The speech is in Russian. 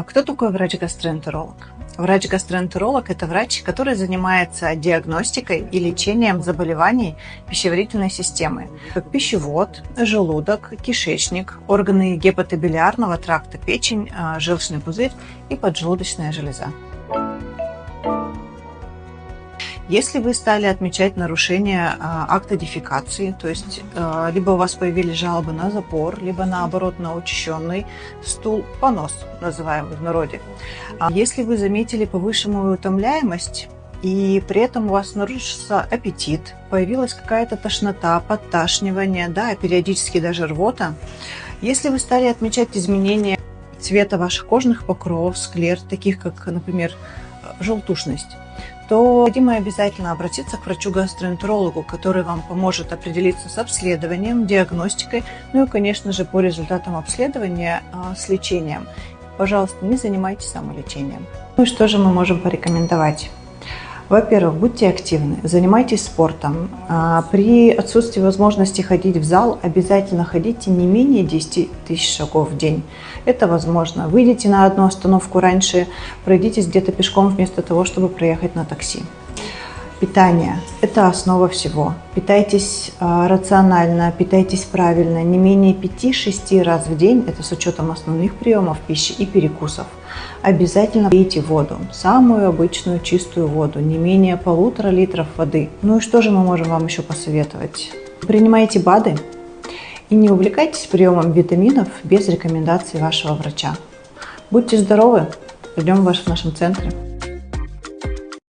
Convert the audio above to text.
А кто такой врач-гастроэнтеролог? Врач-гастроэнтеролог – это врач, который занимается диагностикой и лечением заболеваний пищеварительной системы, как пищевод, желудок, кишечник, органы гепатобилиарного тракта, печень, желчный пузырь и поджелудочная железа. Если вы стали отмечать нарушение акта дефекации, то есть либо у вас появились жалобы на запор, либо наоборот на учащенный стул, понос, называемый в народе. Если вы заметили повышенную утомляемость, и при этом у вас нарушился аппетит, появилась какая-то тошнота, подташнивание, да, периодически даже рвота. Если вы стали отмечать изменения цвета ваших кожных покровов, склер, таких как, например, желтушность, то необходимо обязательно обратиться к врачу-гастроэнтерологу, который вам поможет определиться с обследованием, диагностикой, ну и, конечно же, по результатам обследования с лечением. Пожалуйста, не занимайтесь самолечением. Ну и что же мы можем порекомендовать? Во-первых, будьте активны, занимайтесь спортом. При отсутствии возможности ходить в зал, обязательно ходите не менее 10 тысяч шагов в день. Это возможно. Выйдите на одну остановку раньше, пройдитесь где-то пешком вместо того, чтобы проехать на такси. Питание – это основа всего. Питайтесь рационально, питайтесь правильно, не менее 5-6 раз в день, это с учетом основных приемов пищи и перекусов. Обязательно пейте воду, самую обычную чистую воду, не менее 1,5 литра воды. Ну и что же мы можем вам еще посоветовать? Принимайте БАДы и не увлекайтесь приемом витаминов без рекомендаций вашего врача. Будьте здоровы, ждем вас в нашем центре.